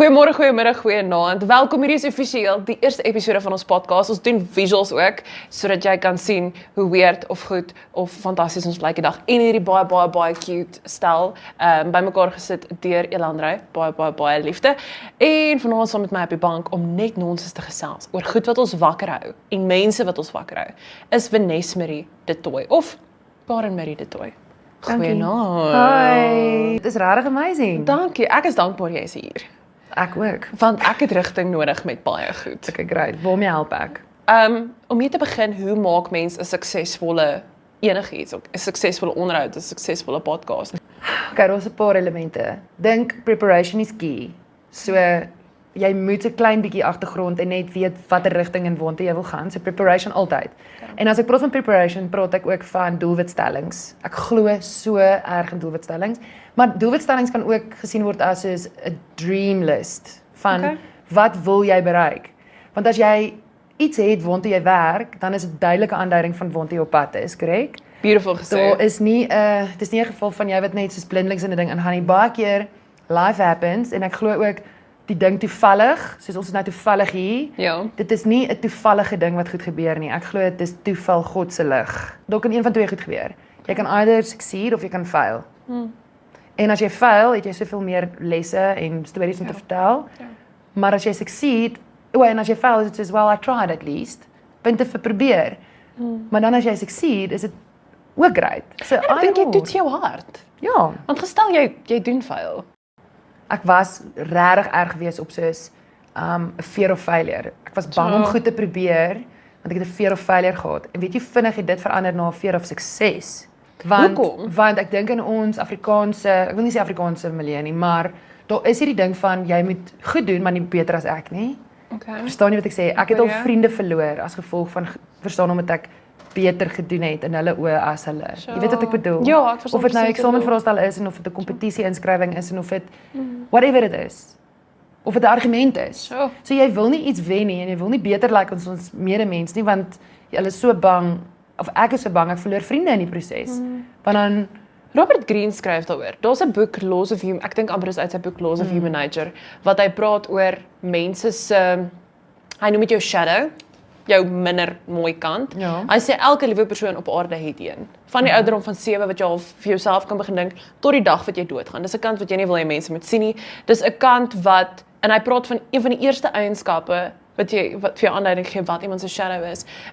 Goeiemôre, goeiemiddag, goeienaand. Welkom, hierdie is offisieel die eerste episode van ons podcast. Ons doen visuals ook, sodat jy kan sien hoe weird of goed of fantasties ons lyk die dag. En hierdie baie cute stel bymekaar gesit deur Elandrey. Baie liefde. En vanaand saam met my op die bank om net nonsens te gesels oor goed wat ons wakker hou en mense wat ons wakker hou. Is Vanessa Marie de Tooy of Karen Marie de Tooy. Goeienaand. Hi, dit is regtig amazing. Dankie, ek is dankbaar jy is hier. Ek ook. Want ek het rigting nodig met baie goed. Okay, great. Waarmee help ek? Om mee te begin, hoe maak mens 'n suksesvolle enigiets, 'n suksesvolle onderhoud, 'n suksesvolle podcast? Okay, daar's 'n paar elemente. Dink preparation is key. So jy moet 'n klein bietjie agtergrond en net weet watter rigting en waartoe jy wil gaan. So preparation altyd. En as ek praat van preparation, praat ek ook van doelwitstellings. Ek glo so erg in doelwitstellings, maar doelwitstellings kan ook gesien word as 'n dream list van wat wil jy bereik? Want as jy iets het waartoe jy werk, dan is dit 'n duidelike aanduiding van waartoe jy op pad is, korrek? Beautiful gesê. Daar is nie dit is nie 'n geval van jy wat net soos blindelings in 'n ding ingaan nie. Baie keer life happens en ek glo ook die ding toevallig, soos ons is nou toevallig hier. Ja. Dit is nie 'n toevallige ding wat goed gebeur nie. Ek glo dit is toeval God se lig. Daar kan een van twee goed gebeur. Jy kan either succeed of jy kan fail. En as jy fail, het jy soveel meer lesse en stories om te vertel. Ja. Maar as jy succeed, en as jy fail, is dit soos, well, I tried at least. Punte vir probeer. Maar dan as jy succeed, is dit ook great. So, Ek dink jy doet jou hart. Ja. Want gestel jy doen fail. Ek was regtig erg gewees op soos 'n fear of failure. Ek was bang om goed te probeer, want ek het 'n fear of failure gehad. En weet jy vinnig het dit verander na 'n fear of success. Want ek dink in ons Afrikaanse, ek wil nie sê Afrikaanse milieu nie, maar daar is hierdie ding van jy moet goed doen, maar nie beter as ek nie. Okay. Verstaan jy wat ek sê? Ek het al vriende verloor as gevolg van verstaan omdat ek beter gedoen het in hulle oë as hulle. Jy weet wat ek bedoel? Ja, ek verstaan of dit nou 'n presies wat jy eksamenvraestel is en of dit 'n kompetisie inskrywing is en of dit whatever dit is. Of dit 'n argument is. Sure. So jy wil nie iets wen nie en jy wil nie beter lyk as ons medemens nie want hulle is so bang of ek is so bang ek verloor vriende in die proses. Want dan Robert Greene skryf daaroor. Daar's 'n boek Laws of Human, ek dink amper is uit sy boek Laws of Human Nature, wat hy praat oor mense se hy noem dit jou shadow, jou minder mooi kant. Ja. Hy sê elke liewe persoon op aarde het een. Van die ouderdom van 7 wat jy al vir jouself kan begin dink tot die dag wat jy doodgaan. Dis 'n kant wat jy nie wil hê mense moet sien nie. Dis 'n kant wat en hy praat van een van die eerste eienskappe wat vir jou aanduiding gee wat iemand se shadow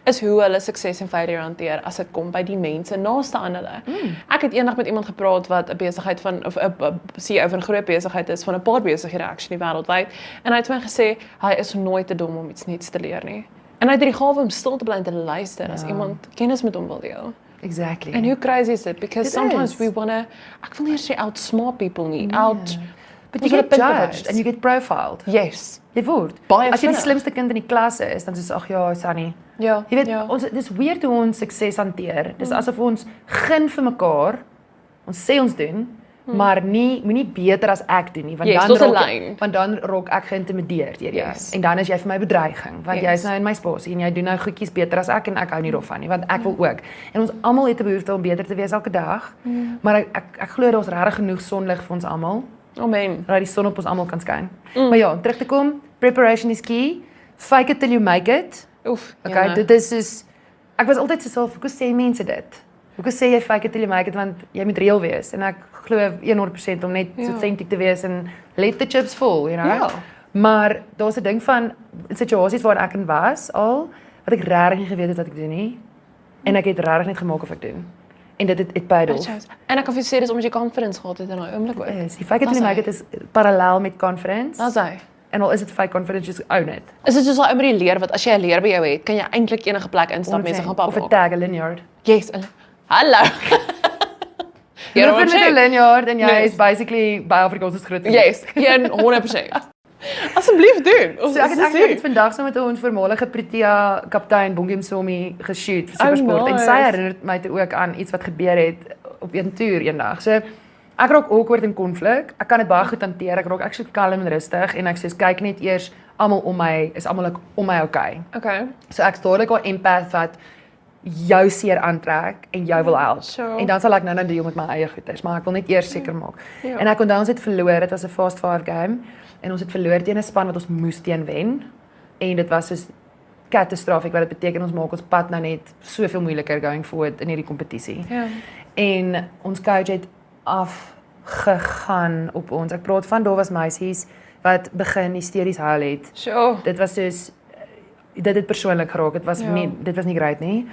is hoe hulle sukses en failure hanteer as dit kom by die mense naaste aan hulle. Ek het eendag met iemand gepraat wat 'n besigheid van of 'n CEO van 'n groot besigheid is van 'n paar besighede actually wêreldwyd en hy het my gesê hy is nooit te dom om iets nuuts te leer nie. En hy het die gawe om stil te bly en te luister as iemand kennis met hom wil deel. exactly. And hoe crazy is it? Because It sometimes is. we wanna, ek wil nie sê outsmart people nie, But ons you wil 'n get punt judged bewys. and you get profiled. Yes. Jy word. Baie As jy die vinnig. slimste kind in die klas is, dan is ag ja, Sunny. Ja. Jy weet, ja. dis weird hoe ons sukses hanteer. Dis asof ons gun vir mekaar. Ons sê ons doen, maar moenie beter as ek doen nie, want Yes, dan dis 'n raak lyn. want dan raak ek geïntimideer deur jou. Yes. En dan is jy vir my bedreiging, want Yes. jy's nou in my spasie en jy doen nou goedjies beter as ek en ek hou nie daarvan nie, want ek wil ook. En ons almal het 'n behoefte om beter te wees elke dag. Maar ek glo daar's regtig genoeg sonlig vir ons almal. Amen. Dat die son op ons almal kan skyn. Maar ja, om terug te kom, preparation is key. Fake it till you make it. Oef. Okay, dit is soos ek was altyd so self, hoekom sê mense dit? Hoekom sê jy fake it till you make it want jy moet reël wees en ek glo 100% om net so authentic te wees en let the chips fall, you know. Ja. Maar daar's 'n ding van situasies waar ek in was al wat ek regtig nie geweet het wat ek doen nie en ek het regtig net gemaak of ek doen. En dit het paid off. En ek kan vir jou sê dis omdat jy confidence gehad het in daai oomblik ook. Yes, die fake it till you make it is parallel met confidence. Dis hy. En al is dit fake confidence, just own it. Is dit soos daai ou met die leer wat as jy 'n leer by jou het, kan jy eintlik enige plek instap mense gaan pap. Of 'n tag, 'n lanyard. Yes. Hallo. Jy loop met 'n lanyard en jy Yes. is basically by Afrikaans groot. Yes, 100%. Asseblief doen. So ek het vandag saam met 'n voormalige Protea kaptein Bongie Msomi geshoot vir Supersport en sy herinner my toe ook aan iets wat gebeur het op 'n toer eendag. So ek raak awkward in konflik. Ek kan dit baie goed hanteer. Ek raak actually kalm en rustig en ek sê kyk net eers almal om my is almal om my okay. Okay. So ek's dadelik al empath wat jou seer aantrek en jou wil help. Sure. En dan sal ek nou deel met my eie goeders, maar ek wil net eers seker maak. Ja. En ek onthou ons het verloor, dit was 'n Fast 5 game en ons het verloor teen 'n span wat ons moes teen wen. En dit was soos katastrofies wat dit beteken ons maak ons pad nou net soveel moeiliker going forward in hierdie kompetisie. Ja. En ons coach het afgegaan op ons. Ek praat van daar was meisies wat begin hysteries huil het. Sure. Dit was soos dit het persoonlik geraak. Dit was nie great nie.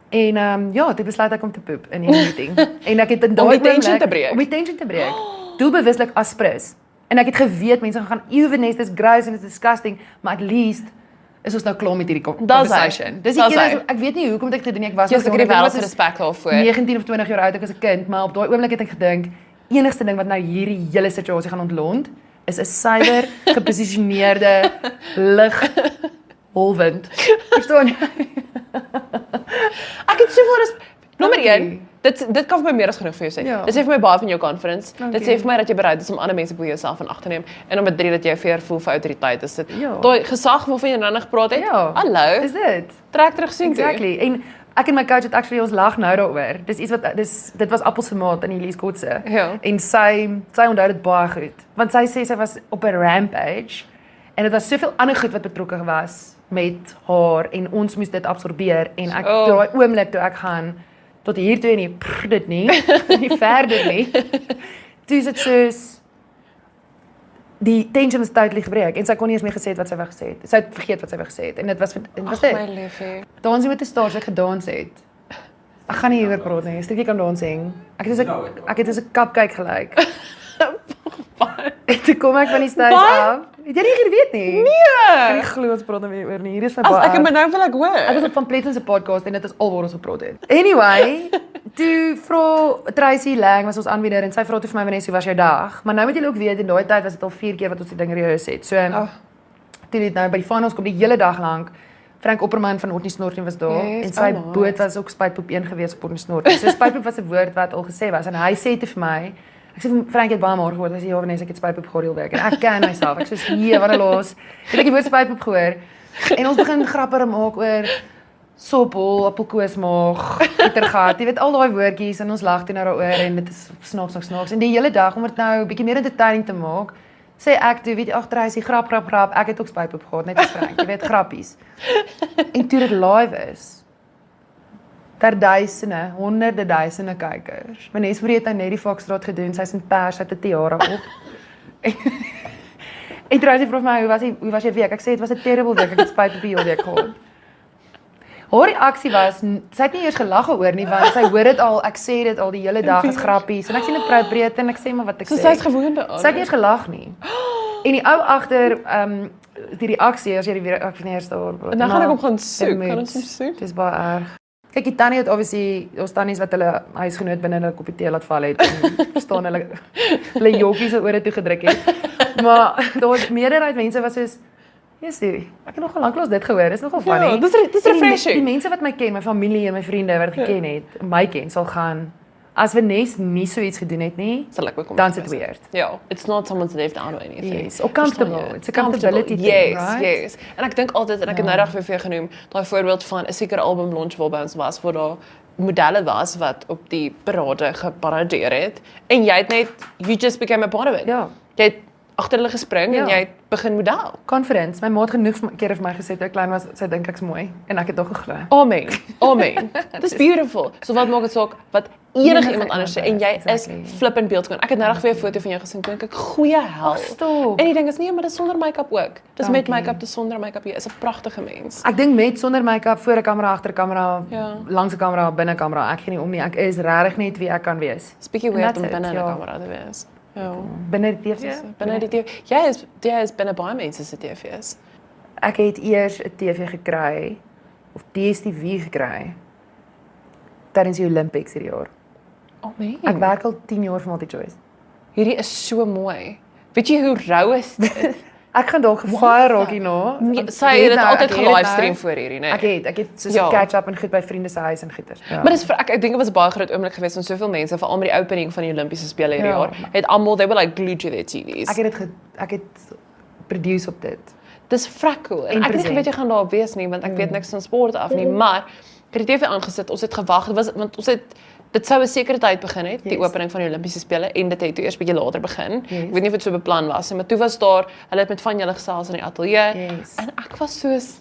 En ja, toe besluit ek om te poep in die meeting. En ek het in daai die tension oomblik- te breek? Om die tension te breek. Doelbewuslik aspris. En ek het geweet mense gaan Vanessa, dis gross en dis disgusting, maar at least is ons nou klaar met hierdie conversation. Dis die Dis keer hy. ek weet nie hoekom het ek dit gedoen nie. Ek was Jy het nog ook die jong, ek wêreld was se respek daarvoor. 19 of 20 jaar oud ek as 'n kind, maar op daai oomblik het ek gedink enigste ding wat nou hierdie hele situasie gaan ontlont is 'n suiwer geposisioneerde lig holwind. Verstaan jy? Ek het soveel nommer Dankie. 1, dit kan vir my meer as genoeg vir jou sê. Ja. Dit sê vir my baie van jou confidence. Dankie. Dit sê vir my dat jy bereid is om ander mense bo jouself in ag te neem en om 3 dat jy veer voel vir autoriteit. Is dit Ja. daai gesag waarvan jy nou nog gepraat het? Ja. Hallo. Is dit? Trek terug sien toe. Exactly. En ek en my coach het actually ons lag nou daaroor. Dis iets wat dit was appels se maat in Elise Kotse. Ja. En sy onthou dit baie goed. Want sy sê sy was op 'n rampage en dit was soveel ander goed wat betrokke was met haar en ons moes dit absorbeer en ek Oh. daai oomblik toe ek gaan tot hier toe en nie dit nie, nie verder nie. Toe is dit soos die tension is totally gebreek en sy kon nie eens meer gesê het wat sy wou gesê het. Sy het vergeet wat sy wou gesê het en dit was Ag my dit. liefie. Dansie met 'n staar wat gedans het. Ek gaan nie hieroor praat nie. Stukkie kan dansing. Ek het as 'n cupcake gelyk. En toe kom ek van die stage Wat? af. Het jy nie geweet nie? Ek kan nie glo ons praat nou weer oor nie. Hier is my As baie. ek het my nou wil ek Ek hoor. was op Van Pletten se podcast en dit is alwaar ons gepraat het. Anyway, toe vra Tracy Lang was ons aanbieder en sy vra toe vir my Vanessa, hoe was jou dag? Maar nou moet julle ook weet in daai tyd was dit al 4 keer wat ons die ding rehearse het. So Oh. toe dit nou by die finals kom die hele dag lank. Frank Opperman van Otnie Snortien was daar Yes, en sy nice. boot was ook Spuitpoep 1 gewees op Otnie Snortien. So Spuitpoep was 'n woord wat al gesê was en hy sê toe vir my ek sê vir Frank het baie maar gehoor. Hy sê ja Vanessa, ek het Spuitpoep gehoor heel week en ek ken myself. Ek sê nee, wat 'n los. Het ek die woord Spuitpoep gehoor. En ons begin grappe maak oor soppel, appelkoos maag, gietergat. Jy weet al daai woordjies en ons lag toe nou daaroor en dit is snaaks. En die hele dag om dit nou 'n bietjie meer entertaining te maak, sê ek toe, weet jy, agter hy sê grap. Ek het ook Spuitpoep gehad, net as Frank, jy weet grappies. En toe dit live is, ter duisende, honderde duisende kykers. Vanessa het nou net die Foxtrot gedoen, sy's in pers, sy het 'n tiara op. En toe sy vra my, hoe was jy week? Ek sê dit was 'n terrible week, ek het Spuitpoep die hele week gehad. Haar reaksie was, sy het nie eers gelag oor nie, want sy hoor dit al, ek sê dit al die hele dag as grappies en ek sien dit breed en ek sê maar wat ek So sê. sy's gewoond daaraan. Sy het nie eens gelag nie. En die ou agter die reaksie as jy die reaksie neers daar. Nou gaan ek hom gaan soek. Gaan ons hom soek? Dis baie erg. Kyk, die tannie het obviously, ons tannies wat hulle huisgenoot binne hulle koppie tee laat val het en staan hulle jokkies se ore toe gedruk het. Maar daar was meerderheid mense was soos Jessie, ek het nogal lanklaas dit gehoor. Dis nogal funny. Ja, dis En refreshing. Die mense wat my ken, my familie en my vriende wat geken het, my ken sal gaan as Vanessa nie so iets gedoen het nie, Sal ek ook dan is dit weird. Ja, it's not someone's left out or anything. Yes, or comfortable. Verstaan jy? It's a comfortability thing, Yes, right? yes. En ek dink altyd en ek het nou reg vir jou genoem, daai voorbeeld van 'n sekere album launch waarby ons was waar daar modelle was wat op die parade geparadeer het en jy het net you just became a part of it. Ja. Jy het agter hulle gespring en Ja. jy het begin model. Confidence. My ma het genoeg kere vir my gesê toe ek klein was, sy dink ek's mooi en ek het ook geglo. Amen. Amen. Dis beautiful. So wat maak dit saak wat enige iemand anders sê en jy exactly. is flippend beeldskoon. Ek het nou reg weer 'n foto van jou gesien, dink ek goeie hel. Ag, stop. En die ding is nee, maar dis sonder make-up ook. Dis met Dankie. make-up, dis sonder make-up. Jy is 'n pragtige mens. Ek dink met sonder make-up, voor 'n kamera, agter 'n kamera, Ja. langs 'n kamera, binne 'n kamera. Ek gee nie om nie. Ek is regtig net wie ek kan wees. Dis bietjie And weird that's om binne it, 'n ja. kamera te wees. Ja. Binne die TV. Binne die TV. Jy is binne baie mense se TV's. Ek het eers 'n TV gekry of DStv gekry tydens die Olympics hierdie jaar. Amen. Ek werk al 10 jaar vir MultiChoice. Hierdie is so mooi. Weet jy hoe rou is dit? Ek gaan dalk gefire raak hierna. Nee, want sy ek het dit nou- altyd ek het dit nou- gelivestream voor hierdie, né? Ek het soos 'n Ja. catch-up en goed by vriende se huis en goeters. Ja. Maar dis vir ek dink dit was 'n baie groot oomblik geweest want soveel mense veral met die opening van die Olimpiese spele hierdie Ja. jaar het almal they were like glued to their TV's. Ek het produce op dit. Dis vrek cool. En En ek het nie present. geweet jy gaan daar wees nie want ek weet niks van sport af nie, maar ek het die TV aangesit, ons het gewag, want ons het dit sou 'n sekere tyd begin het, die Yes. opening van die Olimpiese spele en dit het toe eers bietjie later begin. Yes. Ek weet nie of dit so beplan was nie, maar toe was daar, hulle het met van julle gesels in die ateljee Yes. en ek was soos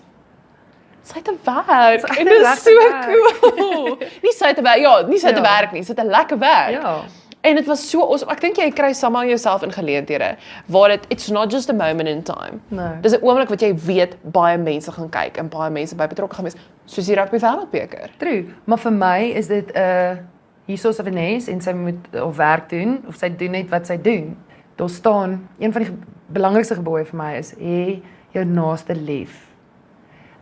sy het 'n werk Sy het en 'n dit is regte so werk. cool. Nie sy het 'n werk, ja, nie sy het 'n Ja. werk nie, sy het 'n lekker werk. Ja. En dit was so awesome. Ek dink jy kry somehow jouself in geleenthede waar it's not just a moment in time. Nee. Dis 'n oomblik wat jy weet baie mense gaan kyk en baie mense by betrokke gaan wees, soos die rugby wêreldbeker. True, maar vir my is dit 'n hiersoos of 'n nes en sy moet of werk doen of sy doen net wat sy doen. Daar staan een van die belangrikste gebooie vir my is hê jou naaste lief.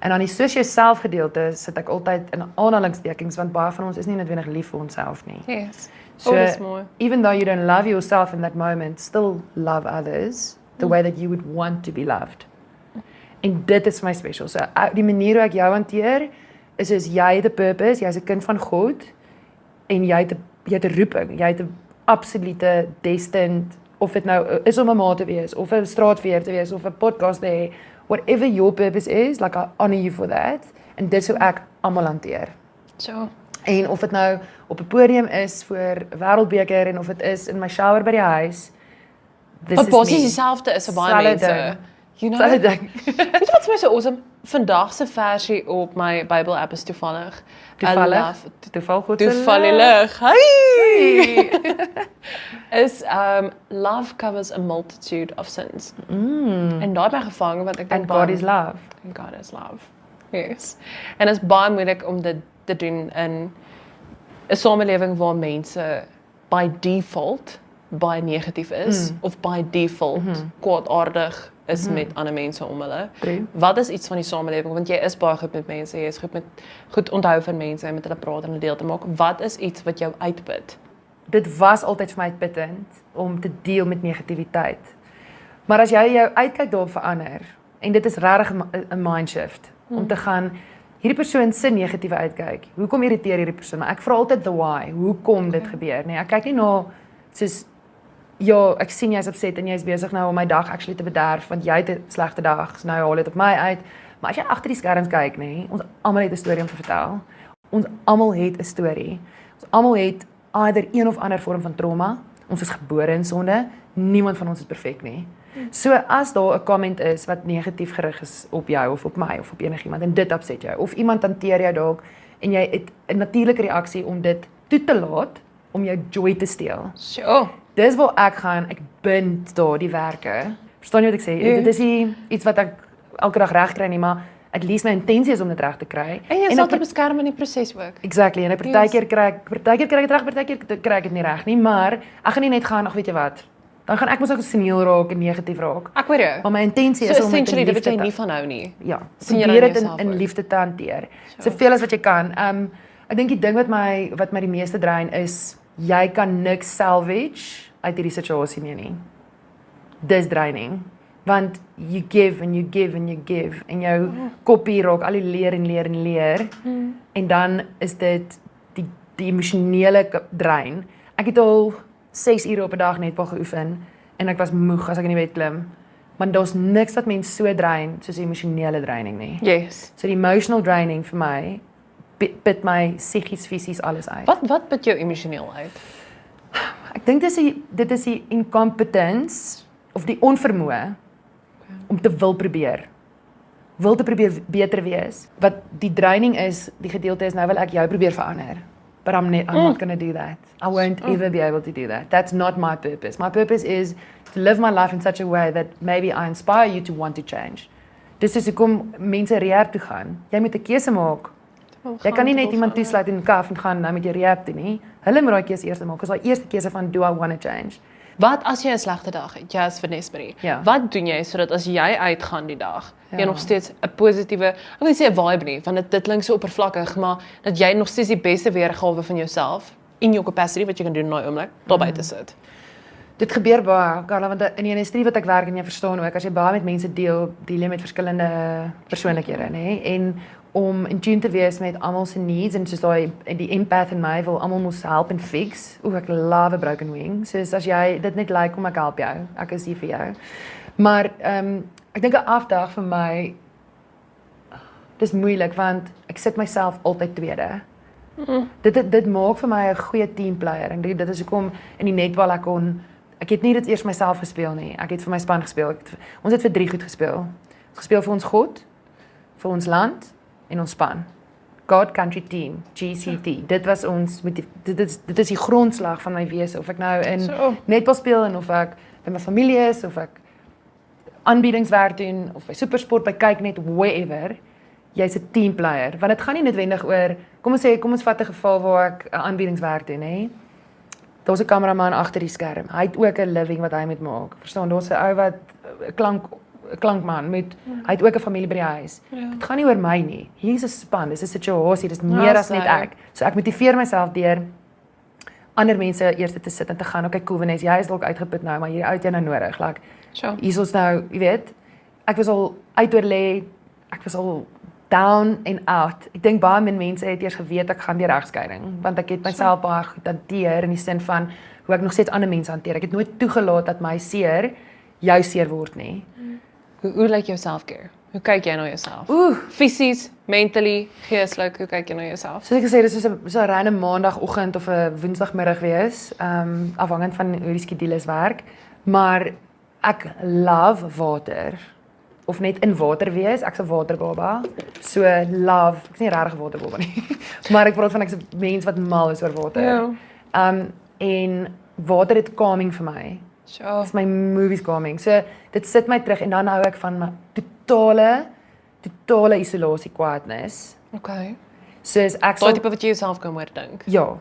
En dan die soos jouself gedeelte sit ek altyd in aanhalingstekens want baie van ons is nie noodwendig lief vir onsself nie. Yes. So dis mooi. even though you don't love yourself in that moment, still love others the way that you would want to be loved. En dit is my special. So die manier hoe ek jou hanteer is jy het 'n purpose, jy's 'n kind van God en jy het 'n roeping, jy het 'n absolute destined of dit nou is om 'n ma te wees of 'n straatveer te wees of 'n podcast te hê, whatever your purpose is, like I honor you for that. En dit sou ek almal hanteer. So. En of dit nou op 'n podium is vir 'n wêreldbeker en of dit is in my shower by die huis. Maar basies dieselfde is vir baie Selfde mense. ding. You know. Selfde ding. Weet jy wat vir my so awesome? Vandag se versie op my Bible app is toevallig. Toevallig. Hey. Is love covers a multitude of sins. En daai het my gevang want ek dink And God is love. And God is love. Yes. En dit is baie moeilik om dit te doen in 'n samelewing waar mense by default baie negatief is of by default kwaadaardig is met ander mense om hulle. True. Wat is iets van die samelewing want jy is baie goed met mense, jy is goed onthou van mense en met hulle praat en hulle deel te maak. Wat is iets wat jou uitput? Dit was altyd vir my uitputtend om te deel met negativiteit. Maar as jy jou uitkyk daarop verander en dit is regtig 'n mind shift om te gaan hierdie persoon se negatiewe uitkyk. Hoekom irriteer hierdie persoon? Maar ek vra altyd the why. Hoekom dit gebeur, nee? Ek kyk nie na soos ja, ek sien jy's upset en jy's besig nou om my dag actually te bederf want jy het 'n slegte dag. So nou haal dit op my uit. Maar as jy agter die skerms kyk, nê, ons almal het 'n storie om te vertel. Ons almal het 'n storie. Ons almal het either een of ander vorm van trauma. Ons is gebore in sonde. Niemand van ons is perfek nie. So as daar 'n comment is wat negatief gerig is op jou of op my of op enigiemand en dit upset jou of iemand hanteer jou dalk en jy het 'n natuurlike reaksie om dit toe te laat om jou joy te steel. So. Dis waar ek gaan, ek bind daar die werke. Verstaan jy wat ek sê? Ja. Dit is nie iets wat ek elke dag reg kry nie, maar at least my intensie is om dit reg te kry. En jy en sal ek te beskerm in die proses ook. Exactly, en partykeer kry ek dit reg, partykeer kry ek dit nie reg nie, maar ek gaan nie net gaan, ag weet jy wat, dan gaan ek mos ook seniel raak en negatief raak. Ek hoor jou. Maar my intensie is So om dit in essentially dit wat jy liefde nie van hou nie. ja, sien jy probeer dan dit jouself in ook. liefde te hanteer. Soveel as wat jy kan. Ek dink die ding wat my die meeste drein is jy kan niks salvage uit hierdie situasie nie. Dis draining. Want you give and you give and you give en jou koppie raak al die leer en leer en leer. En dan is dit die emosionele drein. Ek het al 6 ure op 'n dag netbal geoefen en ek was moeg as ek in die bed klim. Maar daar's niks wat mens so drein soos emosionele draining nie. Yes. So die emotional draining vir my put my psigies, fisies alles uit. Wat put jou emosioneel uit? Ek dink dit is die incompetence of die onvermoë om te wil probeer. Wil te probeer beter wees. Wat die draining is, die gedeelte is nou wil ek jou probeer verander. But I'm not going to do that. I won't ever be able to do that. That's not my purpose. My purpose is to live my life in such a way that maybe I inspire you to want to change. Dis is hoekom mense rehab toe gaan. Jy moet 'n keuse maak. Jy kan nie net iemand toesluit in 'n kaf en gaan nou met jou rehab toe nie. Hulle moet daai keuse eers maak. Dis daai eerste keuse van do I want to change? Wat as jy 'n slegte dag het? Jy as Vanessa Marie. Ja. Wat doen jy sodat as jy uitgaan die dag, jy Ja. nog steeds 'n positiewe, ek wil nie sê 'n vibe nie, want dit klink so oppervlakkig, maar dat jy nog steeds die beste weergawe van jouself in jou capacity wat jy kan doen in daai oomblik, daar buite sit. Dit gebeur baie, Carla, want in die industrie wat ek werk en jy verstaan ook, as jy baie met mense deel jy met verskillende persoonlikhede, nê? En om in tune te wees met almal se needs en soos die empath in my wil almal moet help en fix. Ek love a broken wing. So as jy dit net like kom ek help jou. Ek is hier vir jou. Maar ek dink 'n afdag vir my dis moeilik want ek sit myself altyd tweede. Dit maak vir my 'n goeie teamplayer. En dit is hoekom in die netbal ek het nie dit eers myself gespeel nie. Ek het vir my span gespeel. Ons het vir 3 goed gespeel. Ons gespeel vir ons God, vir ons land en ons span. God Country Team, GCT. Dit was ons dit is die grondslag van my wese, of ek nou in netbal speel en of ek by my familie is, of ek aanbiedingswerk doen, of by supersport, by kyk net, wherever, jy's 'n teamplayer. Want dit gaan nie noodwendig oor, kom ons vat 'n geval waar ek 'n aanbiedingswerk doen, hè. Daar's 'n kameraman agter die skerm. Hy het ook 'n living wat hy moet maak. Verstaan, daar's 'n ou wat 'n klankman hy het ook 'n familie by die huis. Dit gaan nie oor my nie. Hier's 'n span, dis 'n situasie, dis meer as net ek. So ek motiveer myself deur ander mense eers te sit en te gaan, okay, cool, Vanessa, jy is dalk uitgeput nou, maar hierdie ou het jou nou nodig. Like, hier is nou, jy weet, ek was al uitoorlê, ek was al down and out. Ek dink baie min mense het eers geweet ek gaan deur egskeiding, want ek het myself baie goed hanteer in die sin van hoe ek nog steeds ander mense hanteer. Ek het nooit toegelaat dat my seer jou seer word nie. Hoe lyk jou self-care? Hoe kyk jy na jouself? Fisies, mentally, geestelik, hoe kyk jy na jouself? Soos ek gesê, dit is so 'n random maandagoggend of 'n woensdagmiddag wees, afhangend van hoe die skedules werk, maar ek love water. Of net in water wees, ek's 'n waterbaba. So love, ek's nie regtig 'n waterbaba nie. Maar ek praat van ek's 'n mens wat mal is oor water. En water het calming vir my. Dit is my movies calming. So dit sit my terug en dan hou ek van my totale isolasie, quietness. Okay. Soos ek daai tipe wat jy jouself kan oordink. Ja.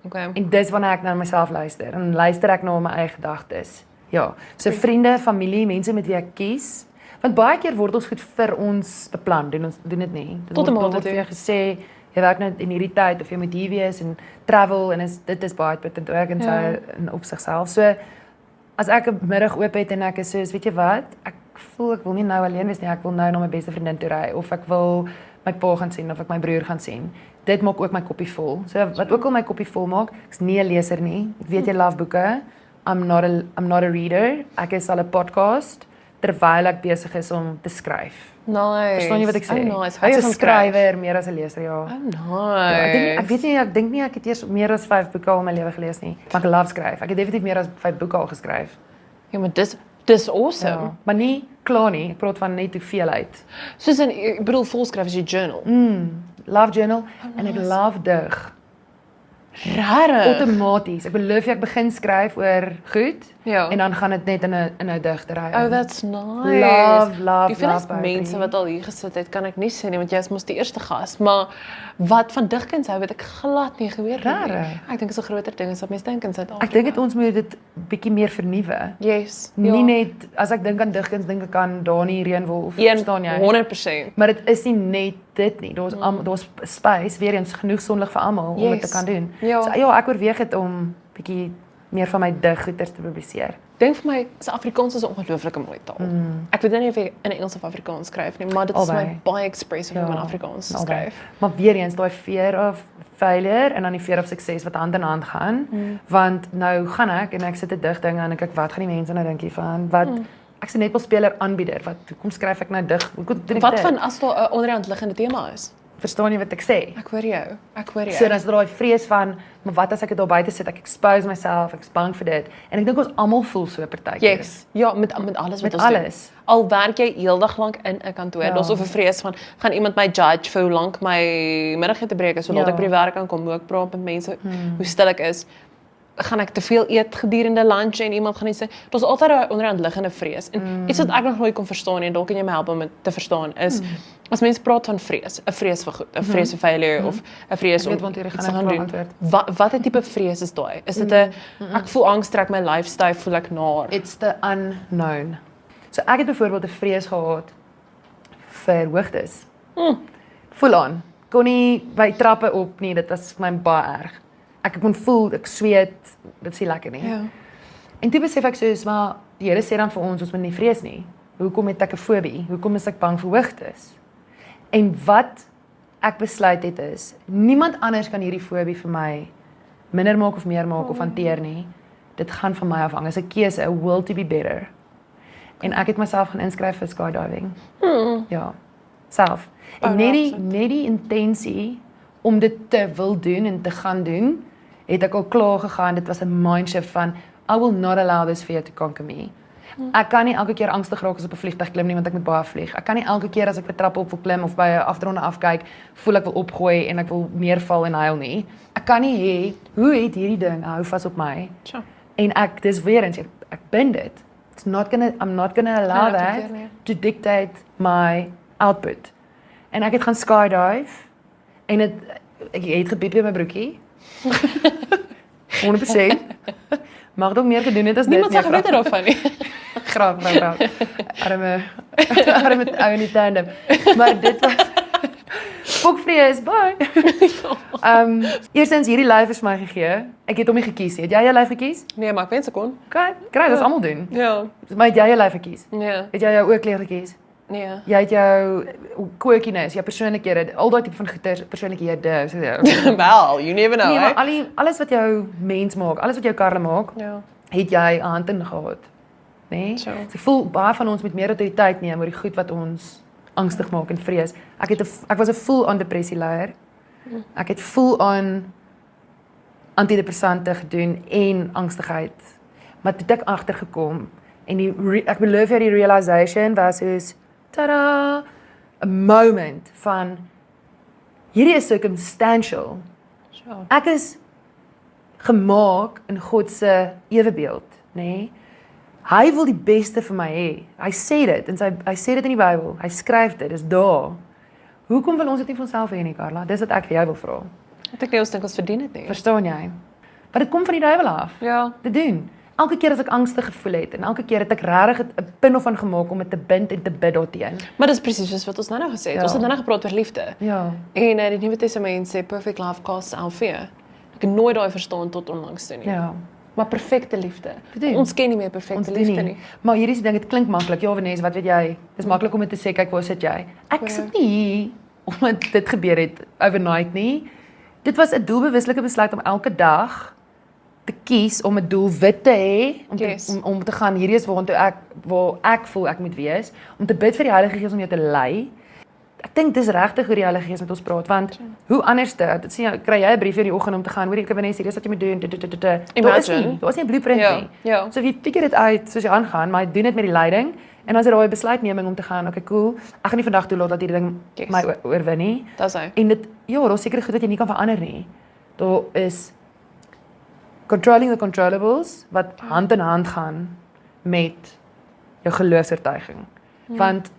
Okay. En dis wanneer ek na myself luister. En luister ek na my eie gedagtes. Ja. So vriende, familie, mense met wie ek kies. Want baie keer word ons goed vir ons beplan, doen dit nie. Tot 'n mate toe jy gesê, jy werk nou in hierdie tyd of jy moet hier wees en travel en dit is baie uitputtend ook en so in op sigself. So as ek 'n middag oop het en ek is soos, weet jy wat, ek voel ek wil nie nou alleen wees nie, ek wil nou na my beste vriendin toe ry of ek wil my pa gaan sien of ek my broer gaan sien. Dit maak ook my koppie vol. So wat ook al my koppie vol maak, ek's nie 'n leser nie. Ek weet jy love boeke. I'm not a reader. Ek is al 'n podcast terwyl ek besig is om te skryf. Nice. Verstaan jy wat ek sê? Nice. Ek is 'n skrywer meer as 'n leser, ja. Nice. Ja, ek dink nie ek het eers meer as 5 boeke al in my lewe gelees nie. Maar ek love skryf. Ek het definitief meer as 5 boeke al geskryf. Ja, maar dis awesome. Ja, maar nie klaar nie. Ek praat van net hoeveelheid. Soos ek bedoel volskryf is jy journal. Love journal en ek love dig. Rarig. Outomaties. Ek beloof jy, ek begin skryf oor goed en dan gaan dit net in 'n digtery. Oh, that's nice. Love. Die veel mense wat al hier gesit het, kan ek nie sê nie, want jy is mos die eerste gas, maar wat van digkuns hou, het ek glad nie gehoor nie. Ek dink dit is 'n groter ding as wat mense dink in Suid-Afrika. Ek dink ons moet dit bietjie meer vernuwe. Yes. Nie net as ek dink aan digkuns, dink ek aan Dani Reënwolf, verstaan jy? 100%. Maar dit is nie net dit nie. Daar's space, weer eens genoeg sonlig vir almal om dit te kan doen. Ja. So ja, ek oorweeg dit om bietjie meer van my diggoeders te publiseer. Dink vir my, Afrikaans is 'n ongelooflike mooi taal. Ek weet nie of ek in Engels of Afrikaans skryf nie, maar dit is my baie expressive om in Afrikaans te skryf. Maar weer eens daai fear of failure en dan die fear of success wat hand in hand gaan, want nou gaan ek en ek sit 'n digdinge en ek kyk wat gaan die mense nou dink hiervan? Wat ek's 'n netbalspeler aanbieder. Hoekom skryf ek nou dig? Hoekom doen ek dit? Wat van as daar 'n onderhand liggende tema is? Verstaan jy wat ek sê? Ek hoor jou. So dan is daar daai vrees van, maar wat as ek dit daar buite sit? Ek expose myself, ek's bang vir dit. En ek dink ons almal voel so partykeer. Yes. Ja, met alles wat met ons alles. doen. Al werk jy heeldag lank in 'n kantoor, daar's of 'n vrees van gaan iemand my judge vir hoe lank my middagete breek is, hoe laat ek by die werk aankom, hoe ek praat met mense, hoe stil ek is. Gaan ek te veel eet gedurende lunch en iemand gaan nie sê, daar's altyd 'n onderhandliggende vrees. En iets wat ek nog nooit kon verstaan en dalk kan jy my help om dit te verstaan is as mense praat van vrees, 'n vrees vir goed, 'n vrees vir failure of 'n vrees om iets te gaan doen. Wat 'n tipe vrees is daai? Is dit 'n ek voel angs trek my lifestyle voel ek naar? It's the unknown. So ek het byvoorbeeld 'n vrees gehad vir hoogtes. Voel aan. Kon nie by trappe op nie, dit was vir my baie erg. Ek kon voel, ek sweet, dit is nie lekker nie. Ja. En toe besef ek soos, maar die Here sê dan vir ons moet nie vrees nie. Hoekom het ek 'n fobie? Hoekom is ek bang vir hoogtes? En wat ek besluit het is, niemand anders kan hierdie fobie vir my minder maak of meer maak of hanteer nie. Dit gaan van my afhang. Dit is 'n keuse, a will to be better. En ek het myself gaan inskryf vir skydiving. Ja. self. En absoluut. net die intensie om dit te wil doen en te gaan doen, het ek al klaar gegaan. Dit was 'n mindshift van I will not allow this fear to conquer me. Ek kan nie elke keer angstig raak as op 'n vliegtuig klim nie, want ek moet baie vlieg. Ek kan nie elke keer as ek by trappe op wil klim of by 'n afdronde afkyk, voel ek wil opgooi en ek wil neerval en huil nie. Ek kan nie hê, hoe het hierdie ding hou vas op my? Tja. En dis weer eens, ek ben dit. I'm not gonna allow Nee, that akcepteer nie. to dictate my output. En ek het gaan skydive en ek het gepiep in my broekie. 100%. Mag ook meer gedoen het as dit. Niemand sal geweet daarvan nie. Graag. Arme ou in die tandem. Maar dit was fokvrees, bye. Eerstens hierdie lyf is vir my gegee. Ek het hom nie gekies nie. Het jy jou lyf gekies? Nee, maar ek wens ek kon. Kry, dis almal doen. Ja. Maar het jy jou lyf gekies? Nee. Het jy jou oorkleer gekies? Nee. Jy het jou quirkiness, jou persoonlikhede, al daai tipe van goeie persoonlikhede. Wel, you never know, Nee, maar hè? alles wat jou mens maak, alles wat jou karre maak, Ja. het jy 'n hand in gehad. Nee? So. Ek voel baie van ons met meer autoriteit neem oor die goed wat ons angstig maak en vrees. Ek was 'n full-on depressieleier. Ek het full-on antidepressante gedoen en angstigheid. Maar toe het ek agtergekom en ek beloof jou die realization was soos tada, 'n moment van hierdie is circumstantial. So. Ek is gemaak in God se ewebeeld, nê? Nee? Hy wil die beste vir my hê. Hy sê dit en hy sê dit in die Bybel. Hy skryf dit, dis daar. Hoekom wil ons dit nie vir onsself hê nie, Karla? Dis wat ek vir jou wil vra. Ek dink ons dink ons verdien dit nie. Verstaan jy? Maar dit kom van die duiwel af. Ja. Te doen. Elke keer as ek angstig gevoel het en elke keer het ek regtig 'n pin of van gemaak om dit te bind en te bid daarteen. Maar dis presies soos wat ons nou gesê het. Ja. Ons het nou gepraat oor liefde. Ja. En die Nuwe Testament sê perfect love casts out fear. Ek het nooit daai verstaan tot onlangs toe nie. Ja. Maar perfekte liefde. Doen. Ons ken nie meer perfekte Ons doen liefde nie. nie. Maar hierdie is die ding, dit klink maklik. Ja, Vanessa, wat weet jy? Dis maklik om dit te sê, kyk waar sit jy? Ek sit nie hier omdat dit gebeur het overnight nie. Dit was 'n doelbewuslike besluit om elke dag te kies om 'n doelwit te hê, om te gaan hierdie is waar ek voel ek moet wees, om te bid vir die Heilige Gees om jou te lei. Ek dink dis regtig hoe die Heilige Gees met ons praat, want hoe anderste, dit sien kry jy 'n brief in die oggend om te gaan, hoor ek Vanessa, hierdie is wat jy moet doen. Imagine. Daar is nie 'n blueprint nie. Ja. So jy figure dit uit soos jy aangaan, maar jy doen dit met die leiding en dan is dit daai besluitneming om te gaan, okay, cool. Ek gaan nie vandag toelaat dat hierdie ding my oorwin nie. Dis hy. En dit daar's seker goed wat jy nie kan verander nie. Daar is controlling the controllables wat hand in hand gaan met jou geloofsvertuiging. Want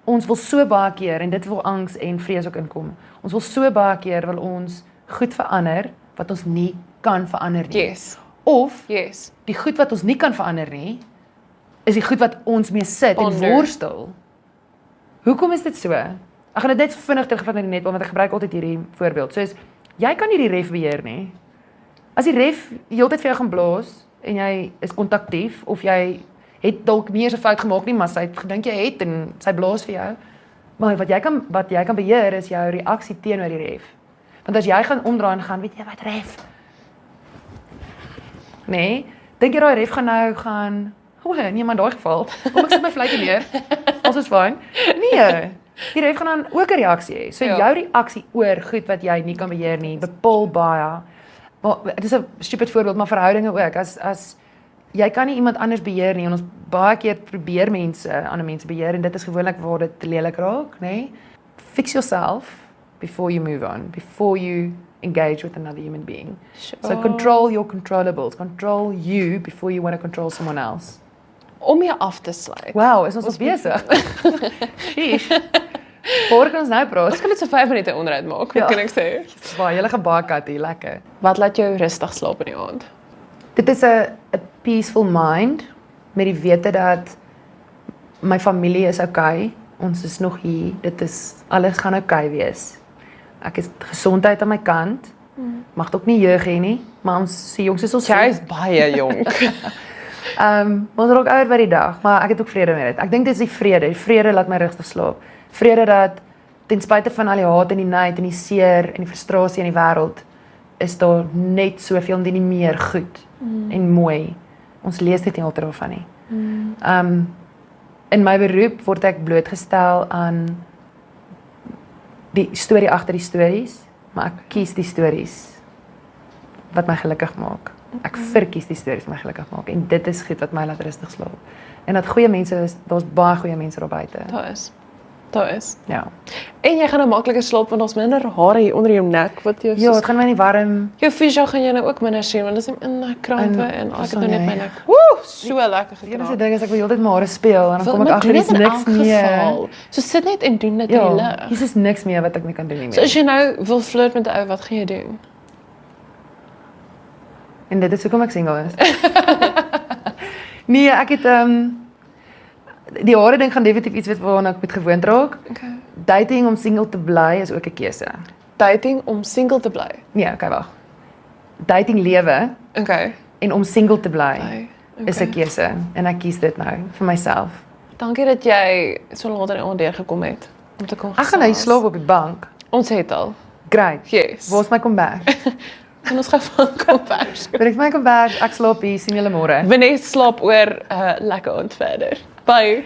ons wil so baie keer en dit wil angs en vrees ook inkom. Ons wil so baie keer wil ons goed verander wat ons nie kan verander nie. Yes. Of Yes. die goed wat ons nie kan verander nie, is die goed wat ons mee sit en worstel. Hoekom is dit so? Ek gaan dit net vinnig terugvat na die netbal, want ek gebruik altyd hierdie voorbeeld. Soos, jy kan nie die ref beheer nie. As die ref die hele tyd vir jou gaan blaas, en jy is kontaktief, of jy het dalk nie eens 'n fout gemaak nie, maar sy het gedink jy het, en sy blaas vir jou. Maar wat jy kan beheer, is jou reaksie teenoor die ref. Want as jy gaan omdraai en gaan, weet jy wat, ref? Nee, dink jy daai ref gaan nou gaan, nee, maar in daai geval, kom ek sit my vlekie neer, alles is fyn. Nee, die ref gaan dan ook 'n reaksie hê. So jou reaksie oor goed wat jy nie kan beheer nie, bepaal baie. Maar dit is 'n stupid voorbeeld, maar verhoudinge ook. As jy kan nie iemand anders beheer nie, en ons baie keer probeer ander mense beheer, en dit is gewoonlik waar dit lelik raak, nee. Fix yourself before you move on, before you engage with another human being. Sure. So control your controllables, control you before you want to control someone else. Om jou af te sluit. Wow, is ons al besig? Sheesh. Waar kan ons nou praat? Ons kan dit so 5 minute onderuit maak, wat kan ek sê? Baie, julle gaan baie kat hier, lekker. Wat laat jou rustig slaap in die aand? Dit is 'n peaceful mind met die wete dat my familie is okay. Ons is nog hier. Alles gaan okay wees. Ek is gesondheid aan my kant. Mag ook nie jeug hê nie, maar ons se jongs is ons. Jy is baie jonk. Ons raak ouer by die dag, maar ek het ook vrede met dit. Ek dink dit is die vrede. Die vrede laat my rustig slaap. Vrede dat ten spyte van al die haat en die nait en die seer en die frustrasie in die wêreld, is daar net soveel en nie meer goed en mooi. Ons lees dit nie altyd daarvan nie. In my beroep word ek blootgestel aan die storie agter die stories, maar ek kies die stories wat my gelukkig maak. Ek verkies die stories wat my gelukkig maak en dit is goed wat my laat rustig slaap. En dat goeie mense is, daar's baie goeie mense daar buite. Daar is. Ja. En jy gaan nou makliker slaap want daar's minder hare hier onder jou nek wat jou Ja, dit gaan my nie warm. jou fisio gaan jy nou ook minder sien want dis in krampe en ek het nou net my nee. nek. Woe, so lekker Die enigste gekraak. ding is ek wil heeltyd my hare speel en dan kom ek Maar agter doen dis dit in niks elk meer. geval. So sit net en doen dit in die Ja, lig. hier is niks meer wat ek nie kan doen nie So meer. as jy nou wil flirt met 'n ou, wat gaan jy doen? En dit is hoekom ek single is. Nee, ek het die hare ding gaan definitief iets wees waaraan ek moet gewoond raak. Okay. Dating om single te bly is ook 'n keuse. Dating om single te bly. Nee, okay, wag. Dating lewe Okay. en om single te bly Okay. is 'n keuse en ek kies dit nou vir myself. Dankie dat jy so laat in die aand deurgekom het om te kom Ek gaan nou gesels. slaap op die bank. Ons het al. Great. Yes. Waar is my kombers? En ons gaan van kom vers. Bring my kombers. Ek slaap hier. Sien julle môre. Vanessa slaap oor lekker aand verder. Bye.